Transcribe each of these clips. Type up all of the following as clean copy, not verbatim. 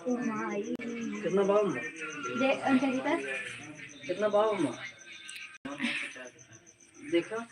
ओ माई कितना भाव में दे अंतरिता कितना भाव में देखो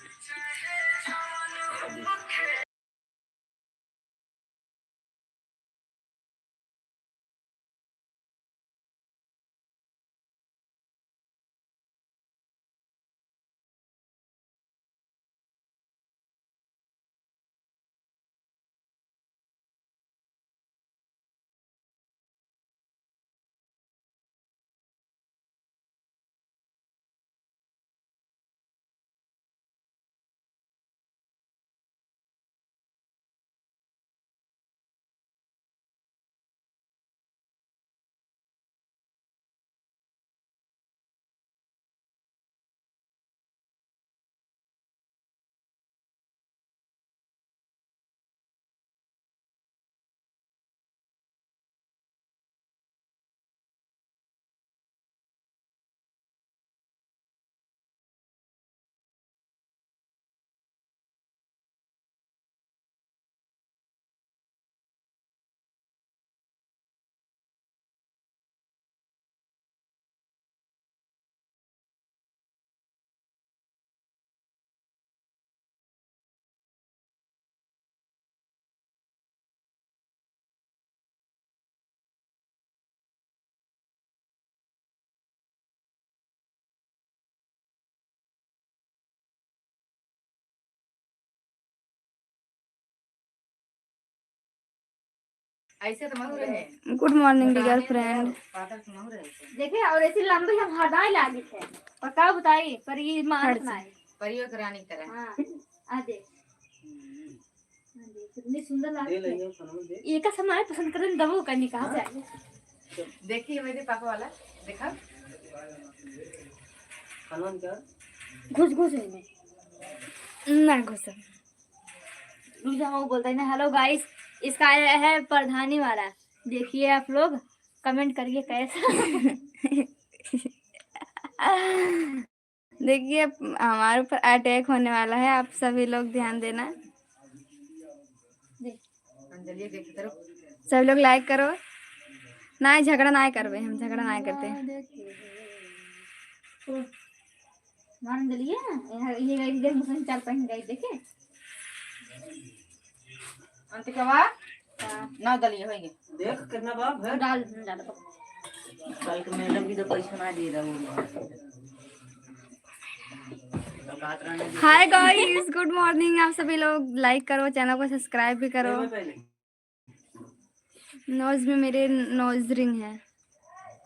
ऐसे तो मर रहे। Good morning dear friend. देखिए और ऐसी लंबी हम हटाए लागी थे और का बताई पर ये मार बनाए परियो करानी तरह। हां आ देख कितनी सुंदर दे लगती ले है। खाना में दे ये का समय पसंद करें दबो करने कहां से आए। देखिए मेरे पापा वाला देखा खाना में क्या घुस घुस में ना घुस रुजा वो बोलता है ना हेलो गाइस इसका है प्रधानी वाला देखिए आप लोग कमेंट करिए कैसा। देखिए हमारे ऊपर अटैक होने वाला है, आप सभी लोग ध्यान देना। अंजलि देख तरफ सभी लोग लाइक करो। ना झगड़ा ना करवे, हम झगड़ा ना करते। मान दलिए ये गाइस देख मुझे चार पहन गाइस देखे अंतिकवा ना दलिए होइगे देख कितना भाव है डाल डाल कल के मैडम भी तो पैसा ना दे रहा वो हाय गाइस, गुड मॉर्निंग। आप सभी लोग लाइक करो, चैनल को सब्सक्राइब भी करो। पहले नोज में मेरे नोज रिंग है।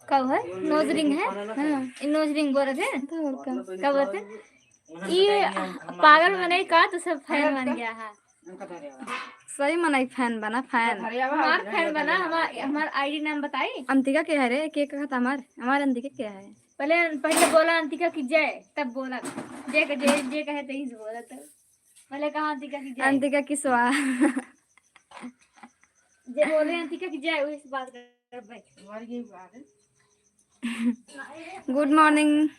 कब है नोज रिंग है। हाँ नोज रिंग बोल रहे थे तो और क्या? कब बोलते ये पागल बने का तो सब फैन बन गया है। सही मना फैन बना फैन। हमार फैन बना हमार आईडी नाम बताई अंतिका क्या है रे? केक का हमारे अंतिका क्या है? पहले बोला अंतिका की जय तब बोला जय जय कहे तो ही बोला तब पहले कहा अंतिका की जय। अंतिका की स्वाहा। जय बोले अंतिका की जय इस बात कर भाई गुड मॉर्निंग।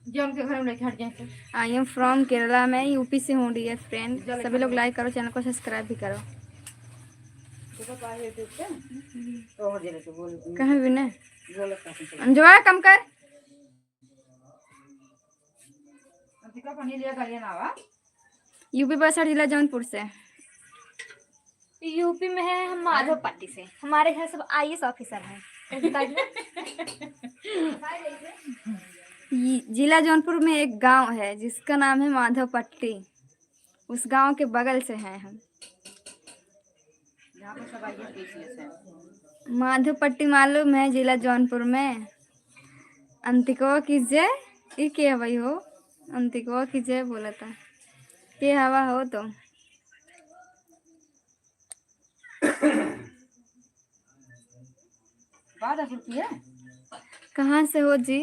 जो उनके घर में लेके हट जाए आई एम फ्रॉम केरला। मैं यूपी से हूँ डियर फ्रेंड। सभी लोग लाइक करो, चैनल को सब्सक्राइब भी करो। कहीं भी नहीं जो कम कर। अंतिका पानी लिया करिए ना वा यूपी बसर जिला जौनपुर से। यूपी में है हम माधव पट्टी से। हमारे घर सब आईएएस ऑफिसर हैं। जिला जौनपुर में एक गांव है जिसका नाम है माधव पट्टी। उस गांव के बगल से हैं हम। यहाँ पे सब आइए पीसीएस है माधव पट्टी मालूम है, जिला जौनपुर में। अंतिको की जय ये क्या भाई हो? अंतिको की जय बोला था ये हवा हो तो। बाद रुपये कहाँ से हो जी?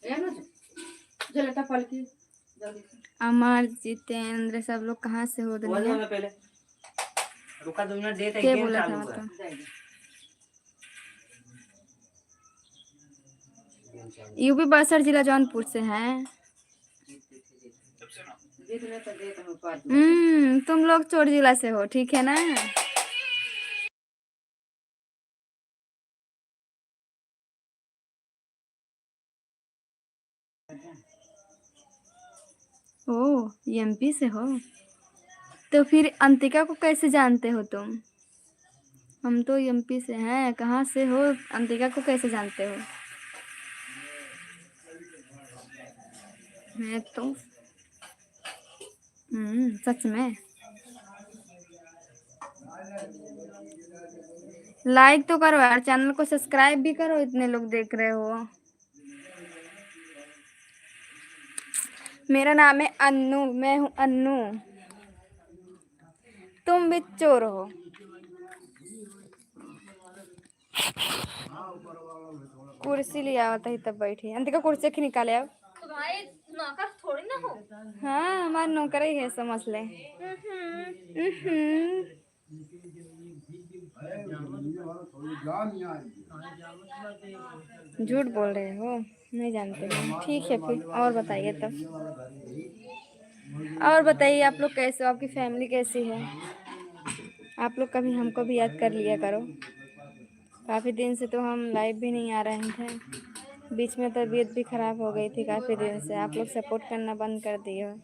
जो लटा पल की अमर जितेंद्र सब लोग कहाँ से हो? दुनिया पहले रुका 2 मिनट देते क्या गेम बोला था चालू मतलब? यूपी बसर जिला जौनपुर से हैं। तुम लोग चोर जिला से हो, ठीक है ना? ओ एमपी से हो, तो फिर अंतिका को कैसे जानते हो तुम? हम तो एमपी से हैं, कहाँ से हो? अंतिका को कैसे जानते हो? मैं तो सच में। लाइक तो करो यार, चैनल को सब्सक्राइब भी करो, इतने लोग देख रहे हो। मेरा नाम है अन्नू, मैं हूँ अन्नू, तुम भी चोर हो। कुर्सी लिया हुआ था ही तब बैठी। अंतिका कुर्सी की निकाले अब। तुम्हारे नौकर थोड़ी ना हो। हाँ हमारा नौकर ही है, समझ ले। झूठ बोल रहे हो, नहीं जानते हो। ठीक है फिर, और बताइए तब। और बताइए आप लोग कैसे हो, आपकी फैमिली कैसी है? आप लोग कभी हमको भी याद कर लिया करो। काफ़ी दिन से तो हम लाइव भी नहीं आ रहे थे, बीच में तबीयत भी खराब हो गई थी काफ़ी दिन से। आप लोग सपोर्ट करना बंद कर दिए हो।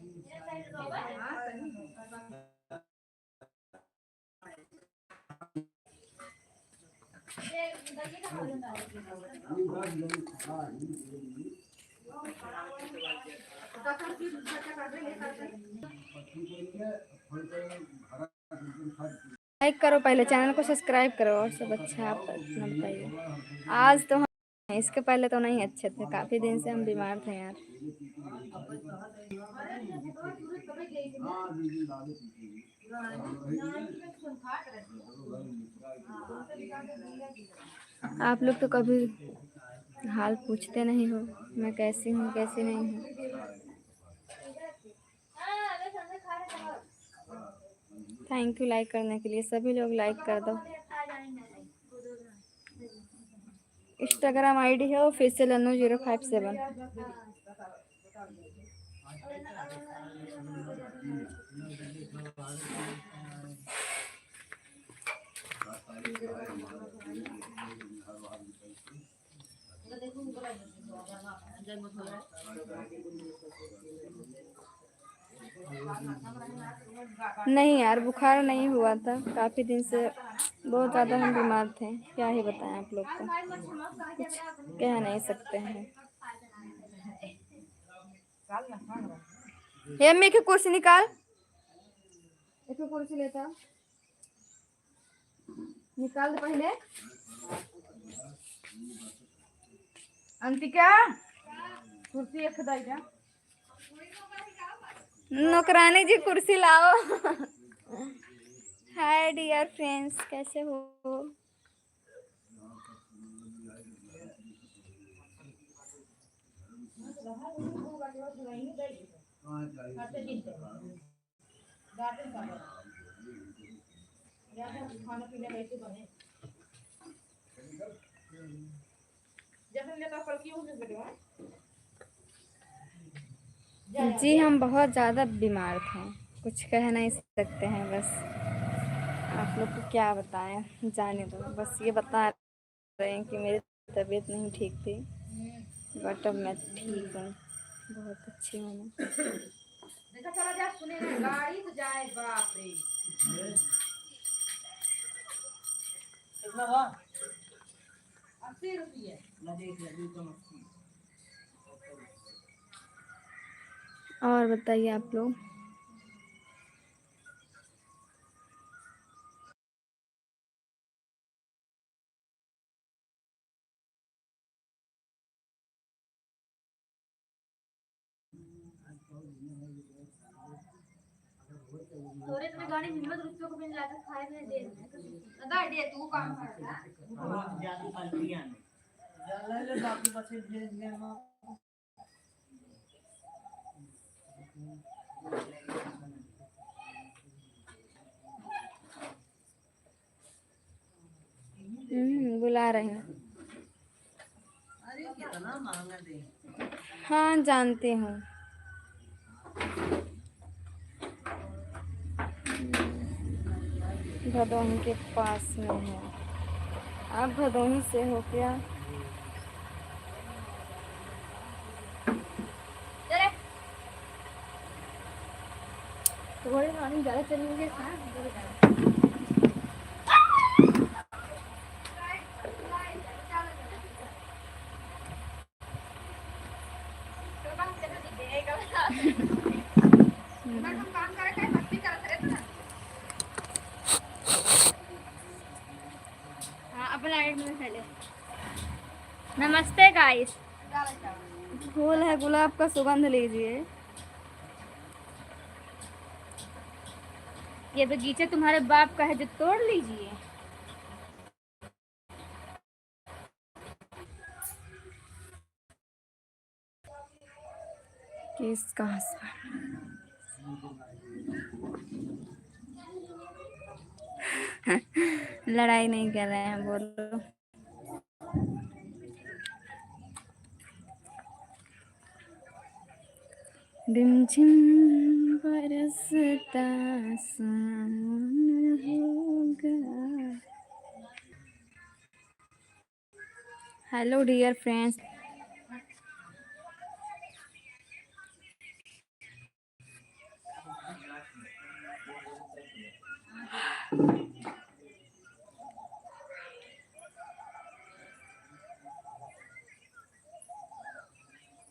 लाइक करो, पहले चैनल को सब्सक्राइब करो, और सब अच्छा। आप अपना बताइए। आज तो हम, इसके पहले तो नहीं अच्छे थे, काफ़ी दिन से हम बीमार थे यार। आप लोग तो कभी हाल पूछते नहीं हो, मैं कैसी हूँ कैसी नहीं हूँ। थैंक यू लाइक करने के लिए, सभी लोग लाइक कर दो। इंस्टाग्राम आईडी है ऑफिशियल अन्नू057। नहीं यार, बुखार नहीं हुआ था, काफ़ी दिन से बहुत ज़्यादा हम बीमार थे। क्या ही बताएं आप लोग को, कुछ कह नहीं सकते हैं। ये अम्मी की कुर्सी निकाल, एक कुर्सी लेता निकाल दे पहले। अंतिका कुर्सी एक दाई जा, नौकरानी जी कुर्सी लाओ। हाय डियर फ्रेंड्स, कैसे हो? जी हम बहुत ज़्यादा बीमार थे, कुछ कह नहीं सकते हैं। बस आप लोग को क्या बताएं, जाने दो। बस ये बता रहे हैं कि मेरी तबीयत नहीं ठीक थी, बट अब मैं ठीक हूँ, बहुत अच्छी हूँ मैं। कितना हुआ? 80 रुपये। मैं देख लिया। और बताइए आप लोग। थोड़े थोड़ी गाड़ी हिम्मत रुपयों को मिल जाकर खाए में दे अदा दे तू काम कर ज्यादा पलटियां ज्यादा ले बाकी बचे भेज देना। बुला रहे हैं। अरे कितना महंगा दे। हाँ जानती हूँ। भदोही के पास में है। आप भदोही से हो क्या? थोड़ी पानी ज़्यादा चलेंगे कहाँ। हाँ अपना आइड में पहले। नमस्ते गाइस। फूल है गुलाब का, सुगंध लीजिए। ये बगीचा तुम्हारे बाप का है जो तोड़ लीजिए। किसका हस्बैंड? लड़ाई नहीं कर रहे हैं, बोलो। रिमझिम बरसता सावन होगा। Hello dear friends.